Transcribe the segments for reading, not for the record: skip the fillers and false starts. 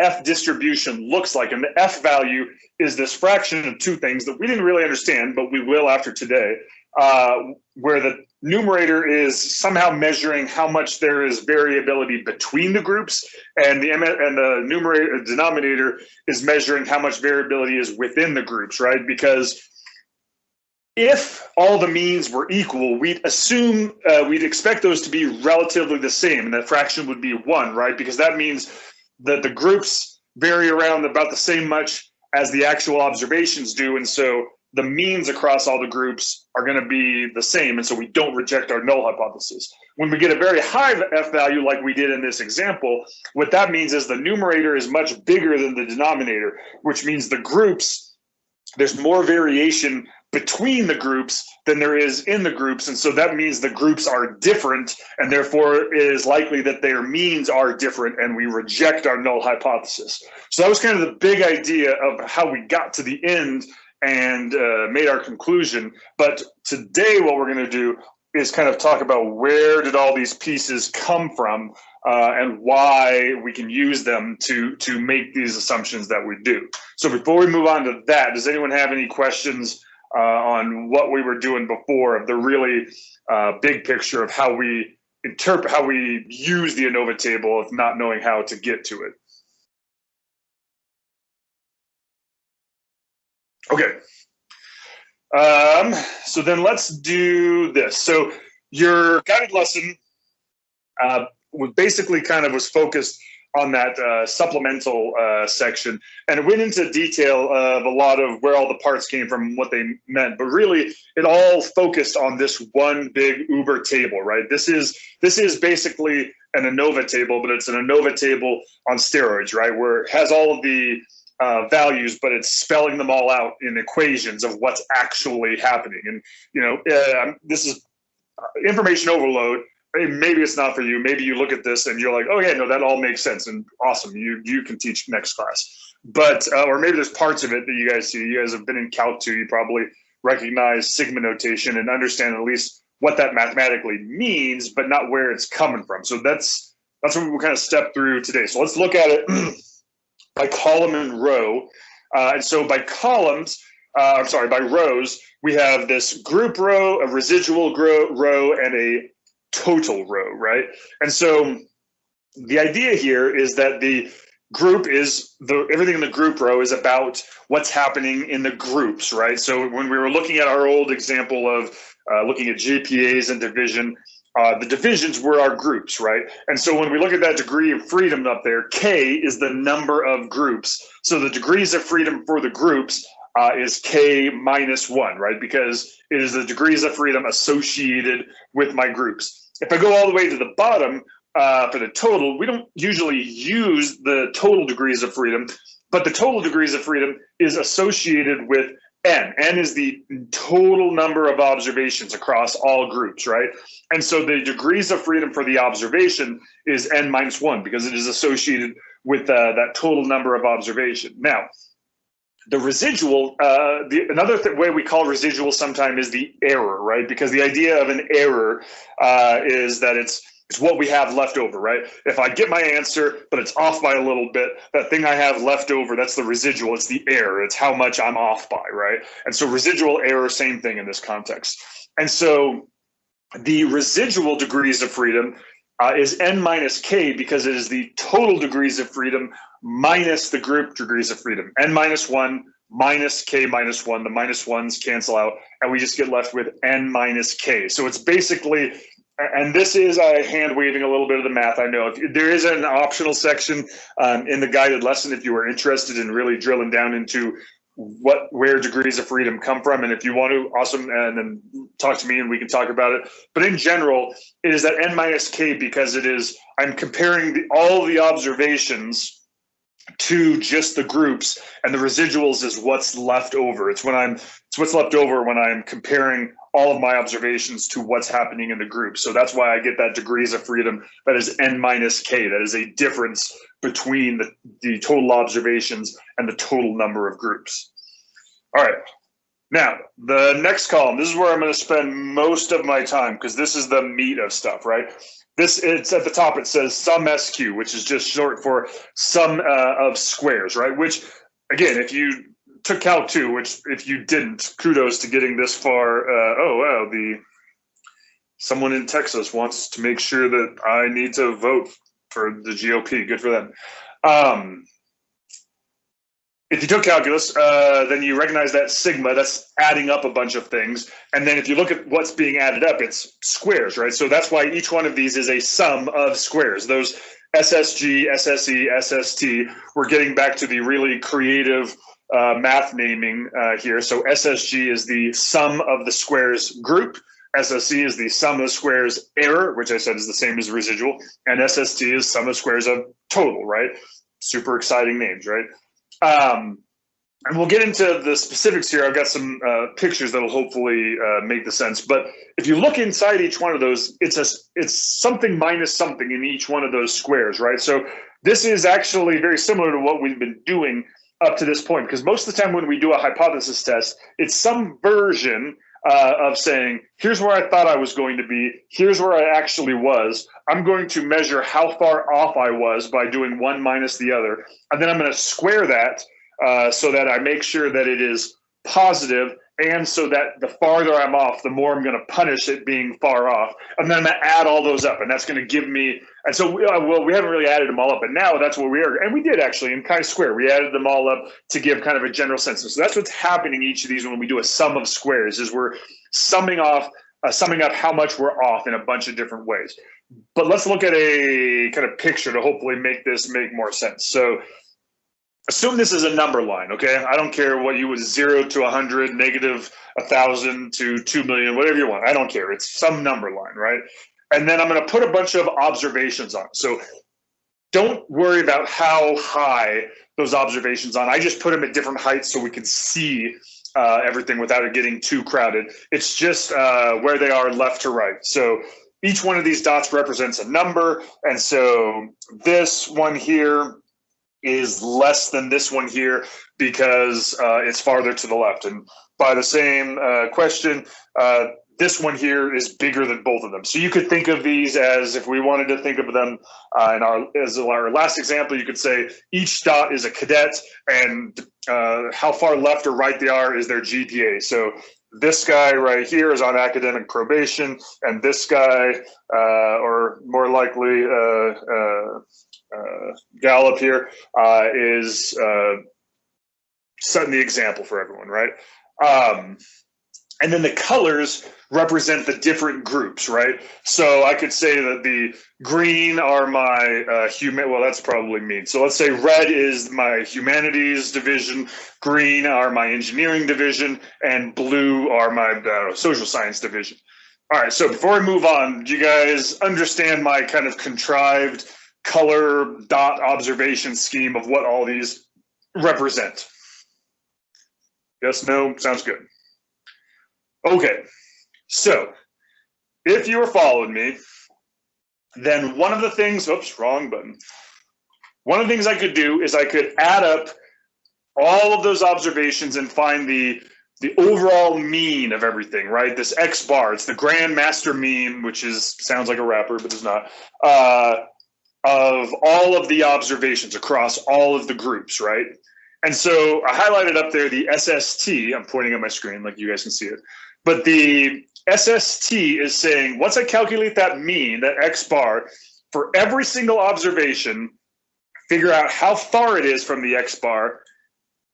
F distribution looks like. And the F value is this fraction of two things that we didn't really understand, but we will after today, where the numerator is somehow measuring how much there is variability between the groups, and the denominator is measuring how much variability is within the groups, right? Because if all the means were equal, we'd assume, we'd expect those to be relatively the same, and that fraction would be 1, right? Because that means that the groups vary around about the same much as the actual observations do, and so the means across all the groups are going to be the same, and so we don't reject our null hypothesis. When we get a very high F value like we did in this example, what that means is the numerator is much bigger than the denominator, which means the groups, there's more variation between the groups than there is in the groups, and so that means the groups are different, and therefore it is likely that their means are different, and we reject our null hypothesis. So that was kind of the big idea of how we got to the end and made our conclusion. But today what we're going to do is kind of talk about where did all these pieces come from, and why we can use them to make these assumptions that we do. So before we move on to that, does anyone have any questions on what we were doing before, of the really big picture of how we interpret, how we use the ANOVA table, of not knowing how to get to it? Okay. So then let's do this. So your guided lesson basically was focused on that supplemental section, and it went into detail of a lot of where all the parts came from and what they meant, but really it all focused on this one big Uber table, right? This is basically an ANOVA table, but it's an ANOVA table on steroids, right? Where it has all of the values, but it's spelling them all out in equations of what's actually happening. And this is information overload. Maybe it's not for you. Maybe you look at this and you're like, oh yeah, no, that all makes sense and awesome. You can teach next class. But or maybe there's parts of it that you guys see. You guys have been in Calc 2. You probably recognize sigma notation and understand at least what that mathematically means, but not where it's coming from. So that's what we'll kind of step through today. So let's look at it by column and row. And so by columns, by rows, we have this group row, a residual row, and a total row, right? And so the idea here is that the group is everything in the group row is about what's happening in the groups, right? So when we were looking at our old example of looking at GPAs and division, the divisions were our groups, right? And so when we look at that degree of freedom up there, K is the number of groups. So the degrees of freedom for the groups is K minus 1, right? Because it is the degrees of freedom associated with my groups. If I go all the way to the bottom for the total, we don't usually use the total degrees of freedom, but the total degrees of freedom is associated with N. N is the total number of observations across all groups, right? And so the degrees of freedom for the observation is N minus 1 because it is associated with that total number of observation. Now, the residual, another way we call residual sometimes is the error, right? Because the idea of an error is that it's what we have left over, right? If I get my answer, but it's off by a little bit, that thing I have left over, that's the residual, it's the error, it's how much I'm off by, right? And so residual error, same thing in this context. And so the residual degrees of freedom is N minus K because it is the total degrees of freedom minus the group degrees of freedom. N minus 1 minus K minus 1. The minus 1s cancel out, and we just get left with N minus K. So it's basically, and this is hand waving a little bit of the math, I know. There is an optional section in the guided lesson if you are interested in really drilling down into where degrees of freedom come from, and if you want to, awesome, and then talk to me and we can talk about it. But in general, it is that N minus K because it is, I'm comparing all the observations to just the groups, and the residuals is what's left over. It's what's left over when I'm comparing all of my observations to what's happening in the group. So that's why I get that degrees of freedom that is N minus K. That is a difference between the total observations and the total number of groups. All right, now the next column, this is where I'm going to spend most of my time because this is the meat of stuff, right? it's at the top, it says sum SQ, which is just short for sum of squares, right? Which, again, if you took Calc 2, which if you didn't, kudos to getting this far. Oh, wow, someone in Texas wants to make sure that I need to vote for the GOP. Good for them. If you took calculus, then you recognize that sigma, that's adding up a bunch of things. And then if you look at what's being added up, it's squares, right? So that's why each one of these is a sum of squares. Those SSG, SSE, SST, we're getting back to the really creative math naming here. So SSG is the sum of the squares group. SSE is the sum of squares error, which I said is the same as residual. And SST is sum of squares of total, right? Super exciting names, right? And we'll get into the specifics here. I've got some pictures that'll hopefully make the sense. But if you look inside each one of those, it's something minus something in each one of those squares, right? So this is actually very similar to what we've been doing up to this point, because most of the time when we do a hypothesis test, it's some version of saying, here's where I thought I was going to be, here's where I actually was. I'm going to measure how far off I was by doing one minus the other, and then I'm going to square that so that I make sure that it is positive, and so that the farther I'm off, the more I'm going to punish it being far off, and then I'm going to add all those up, and that's going to give me, and so we haven't really added them all up, but now that's what we are, and we did actually in chi-square, we added them all up to give kind of a general sense. So that's what's happening in each of these when we do a sum of squares, is we're summing up how much we're off in a bunch of different ways. But let's look at a kind of picture to hopefully make this make more sense. So assume this is a number line, okay? I don't care what you would, 0 to 100, negative 1,000 to 2 million, whatever you want. I don't care. It's some number line, right? And then I'm going to put a bunch of observations on it. So don't worry about how high those observations on. I just put them at different heights so we can see everything without it getting too crowded. It's just where they are left to right. So each one of these dots represents a number. And so this one here is less than this one here because it's farther to the left. And by the same question, this one here is bigger than both of them. So you could think of these as, if we wanted to think of them as our last example, you could say each dot is a cadet, and how far left or right they are is their GPA. So this guy right here is on academic probation, and this guy, or more likely gal up here, is setting the example for everyone, right? And then the colors represent the different groups, right? So I could say that the green are my well, that's probably mean. So let's say red is my humanities division, green are my engineering division, and blue are my social science division. All right, so before we move on, do you guys understand my kind of contrived color dot observation scheme of what all these represent? Yes, no, sounds good. Okay, so if you were following me, then one of the things, oops, wrong button. One of the things I could do is I could add up all of those observations and find the overall mean of everything, right? This X bar, it's the grand master mean, which sounds like a rapper, but it's not, of all of the observations across all of the groups, right? And so I highlighted up there the SST, I'm pointing at my screen like you guys can see it, but the SST is saying, once I calculate that mean, that X bar, for every single observation, figure out how far it is from the X bar,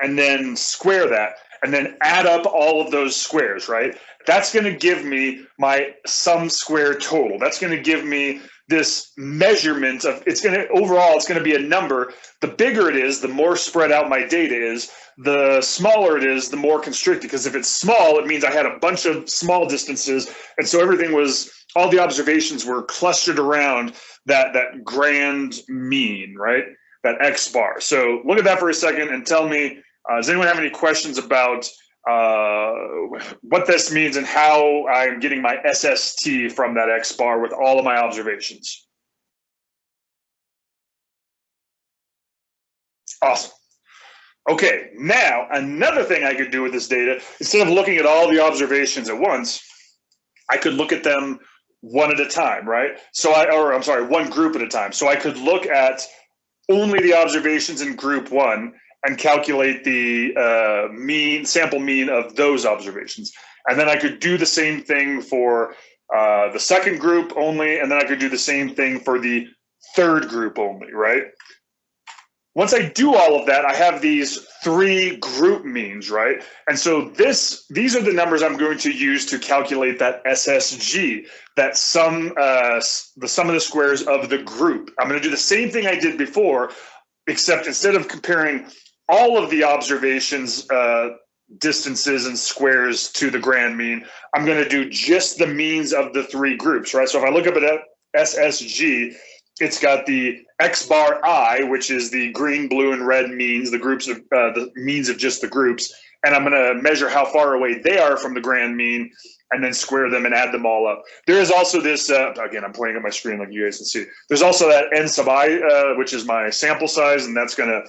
and then square that, and then add up all of those squares, right? That's going to give me my sum square total. That's going to give me this measurement of, overall, it's going to be a number. The bigger it is, the more spread out my data is. The smaller it is, the more constricted, because if it's small, it means I had a bunch of small distances, and so all the observations were clustered around that grand mean, right? That X bar. So look at that for a second and tell me, does anyone have any questions about what this means and how I'm getting my SST from that X bar with all of my observations? Awesome. Okay, now another thing I could do with this data, instead of looking at all the observations at once, I could look at them one at a time, right? I'm sorry, one group at a time. So I could look at only the observations in group one and calculate the sample mean of those observations. And then I could do the same thing for the second group only, and then I could do the same thing for the third group only, right? Once I do all of that, I have these three group means, right? And so these are the numbers I'm going to use to calculate that SSG, that the sum of the squares of the group. I'm going to do the same thing I did before, except instead of comparing all of the observations, distances and squares to the grand mean, I'm going to do just the means of the three groups, right? So if I look up at SSG, it's got the X bar I, which is the green, blue, and red means, the means of just the groups. And I'm going to measure how far away they are from the grand mean and then square them and add them all up. There is also this, again, I'm pointing at my screen like you guys can see. There's also that N sub I, which is my sample size, and that's going to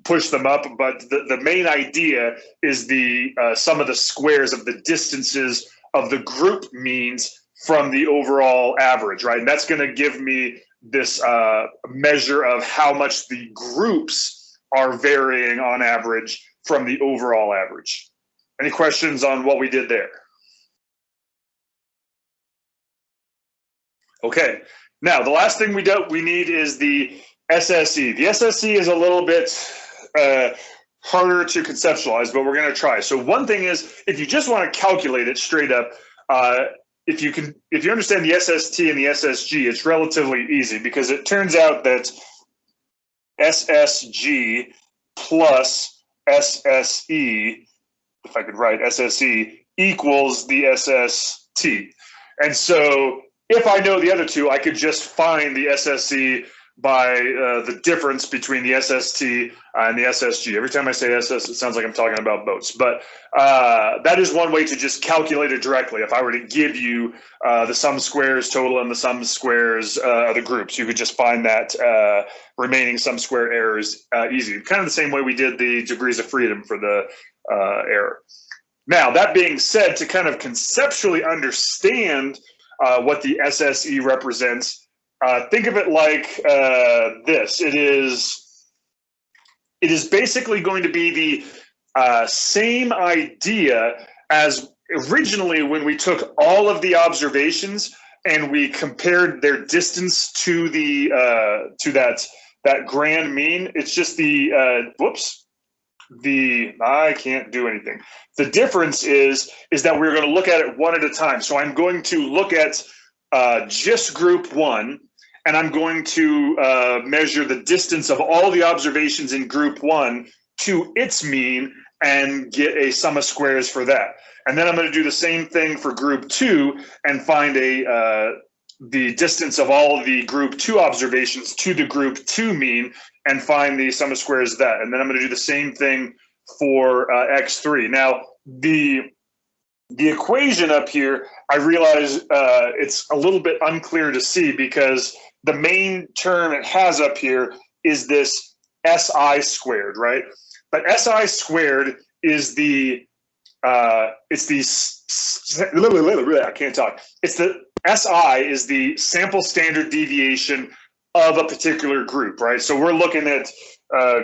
push them up. But the main idea is the sum of the squares of the distances of the group means from the overall average, right? And that's going to give me this measure of how much the groups are varying on average from the overall average. Any questions on what we did there? Okay, now the last thing we need is the SSE. The SSE is a little bit harder to conceptualize, but we're going to try. So one thing is, if you just want to calculate it straight up, if you understand the SST and the SSG, it's relatively easy, because it turns out that SSG plus SSE, if I could write SSE, equals the SST. And so if I know the other two, I could just find the SSE by the difference between the SST and the SSG. Every time I say SS, it sounds like I'm talking about boats. But that is one way to just calculate it directly. If I were to give you the sum squares total and the sum squares of the groups, you could just find that remaining sum square errors easy. Kind of the same way we did the degrees of freedom for the error. Now, that being said, to kind of conceptually understand what the SSE represents, think of it like this. It is basically going to be the same idea as originally when we took all of the observations and we compared their distance to the that grand mean. It's just I can't do anything. The difference is that we're going to look at it one at a time. So I'm going to look at just group one, and I'm going to measure the distance of all the observations in group one to its mean and get a sum of squares for that. And then I'm going to do the same thing for group two and find the distance of all of the group two observations to the group two mean and find the sum of squares of that. And then I'm going to do the same thing for X3. Now, the equation up here, I realize it's a little bit unclear to see, because the main term it has up here is this SI squared, right? But SI squared is I can't talk. It's the SI is the sample standard deviation of a particular group, right? So we're looking at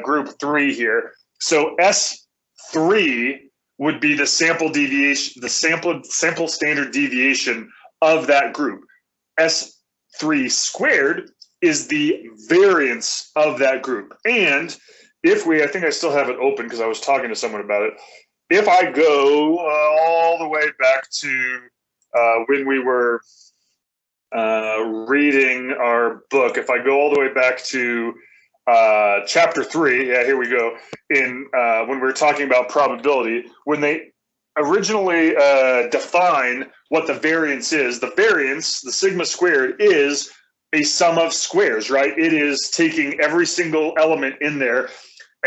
group 3 here. So S3 would be the sample deviation, the sample standard deviation of that group. S3 squared is the variance of that group. And I think I still have it open because I was talking to someone about it. If I go all the way back to when we were reading our book, if I go all the way back to chapter 3, yeah, here we go, when we were talking about probability, when they originally define what the variance is, the sigma squared, is a sum of squares, right? It is taking every single element in there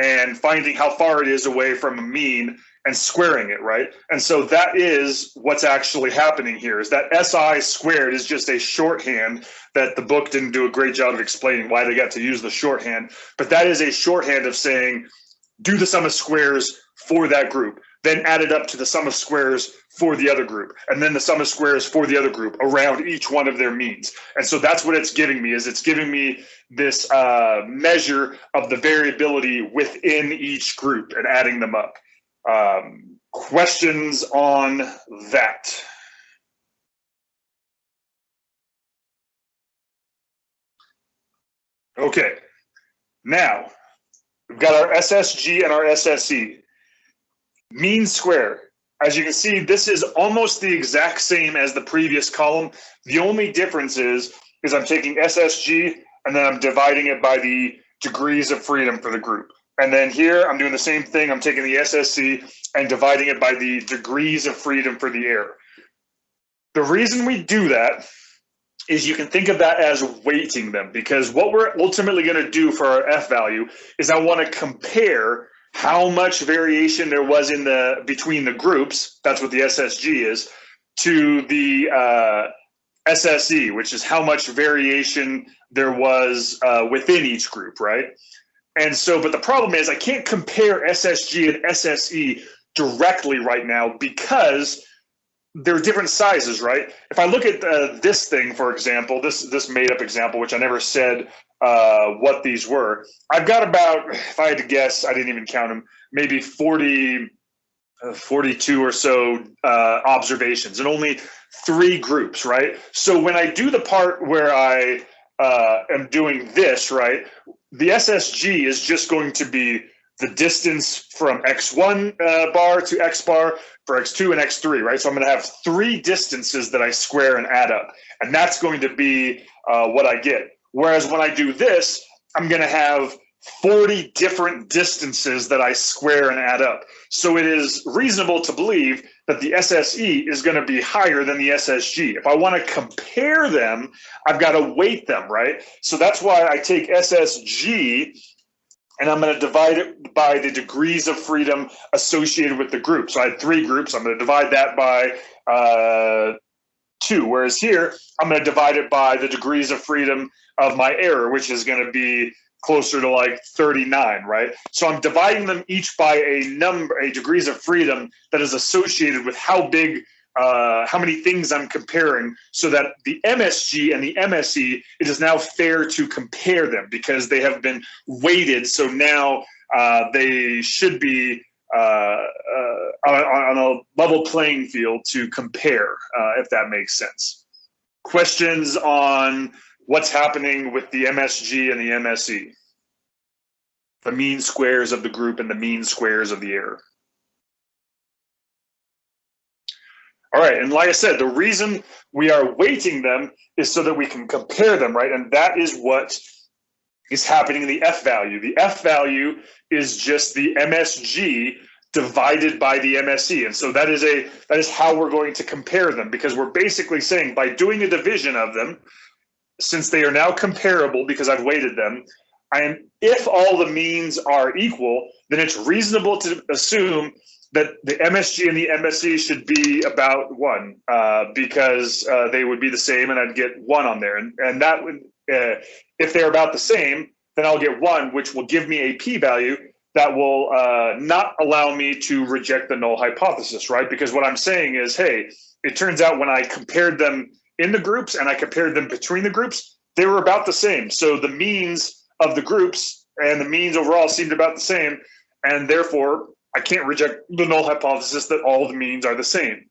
and finding how far it is away from a mean and squaring it, right? And so that is what's actually happening here, is that SI squared is just a shorthand that the book didn't do a great job of explaining why they got to use the shorthand, but that is a shorthand of saying, do the sum of squares for that group. then added up to the sum of squares for the other group, and then the sum of squares for the other group around each one of their means. And so that's what it's giving me, is it's giving me this measure of the variability within each group and adding them up. Questions on that? Okay, now we've got our SSG and our SSE. Mean square. As you can see, this is almost the exact same as the previous column. The only difference is I'm taking SSG and then I'm dividing it by the degrees of freedom for the group. And then here I'm doing the same thing. I'm taking the SSC and dividing it by the degrees of freedom for the air. The reason we do that is you can think of that as weighting them, because what we're ultimately going to do for our F value is I want to compare how much variation there was in between the groups, that's what the SSG is, to the SSE, which is how much variation there was within each group, right? And so, but the problem is I can't compare SSG and SSE directly right now because they're different sizes, right? If I look at this thing, for example, this made-up example, which I never said what these were, I've got about, if I had to guess, I didn't even count them, maybe 42 or so observations, and only 3 groups, right? So when I do the part where I am doing this, right, the SSG is just going to be the distance from x1 bar to x bar for x2 and x3, right? So I'm going to have 3 distances that I square and add up, and that's going to be what I get. Whereas when I do this, I'm going to have 40 different distances that I square and add up. So it is reasonable to believe that the SSE is going to be higher than the SSG. If I want to compare them, I've got to weight them, right? So that's why I take SSG and I'm going to divide it by the degrees of freedom associated with the group. So I had 3 groups. I'm going to divide that by 2, whereas here I'm going to divide it by the degrees of freedom of my error, which is going to be closer to like 39, right? So I'm dividing them each by a degrees of freedom that is associated with how big, how many things I'm comparing, so that the MSG and the MSE, it is now fair to compare them because they have been weighted. So now they should be on a level playing field to compare, if that makes sense. Questions on what's happening with the MSG and the MSE? The mean squares of the group and the mean squares of the error. All right, and like I said, the reason we are weighting them is so that we can compare them, right? And that is what is happening in the F value. The F value is just the MSG divided by the MSE. And so that is how we're going to compare them, because we're basically saying by doing a division of them, since they are now comparable because I've weighted them, if all the means are equal, then it's reasonable to assume that the MSG and the MSE should be about 1, because they would be the same and I'd get 1 on there. And that would, if they're about the same, then I'll get 1, which will give me a p-value that will not allow me to reject the null hypothesis, right? Because what I'm saying is, hey, it turns out when I compared them in the groups and I compared them between the groups, they were about the same. So the means of the groups and the means overall seemed about the same, and therefore I can't reject the null hypothesis that all the means are the same.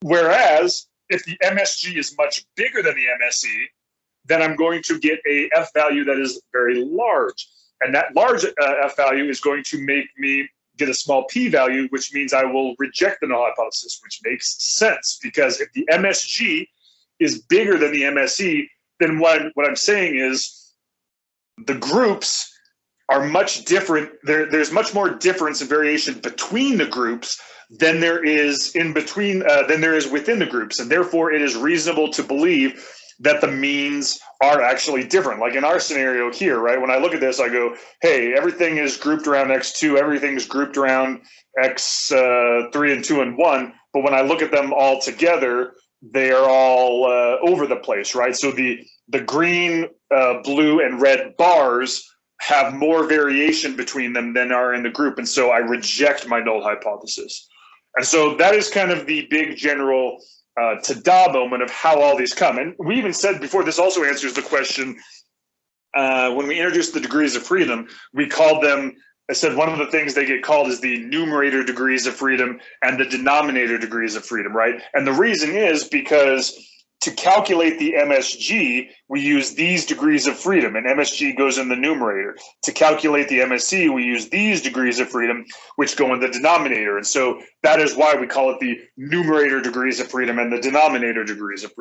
Whereas if the MSG is much bigger than the MSE, then I'm going to get a F value that is very large. And that large F value is going to make me get a small p value, which means I will reject the null hypothesis, which makes sense, because if the MSG is bigger than the MSE, then what I'm saying is the groups are much different. There's much more difference and variation between the groups than there is in between, than there is within the groups. And therefore it is reasonable to believe that the means are actually different. Like in our scenario here, right? When I look at this, I go, hey, everything is grouped around X2, everything's grouped around X3 and 2 and 1. But when I look at them all together, they are all over the place, right? So the green, blue, and red bars have more variation between them than are in the group. And so I reject my null hypothesis. And so that is kind of the big general ta-da moment of how all these come. And we even said before, this also answers the question, when we introduced the degrees of freedom, we called them, I said one of the things they get called is the numerator degrees of freedom and the denominator degrees of freedom, right? And the reason is because to calculate the MSG, we use these degrees of freedom, and MSG goes in the numerator. To calculate the MSC, we use these degrees of freedom, which go in the denominator. And so that is why we call it the numerator degrees of freedom and the denominator degrees of freedom.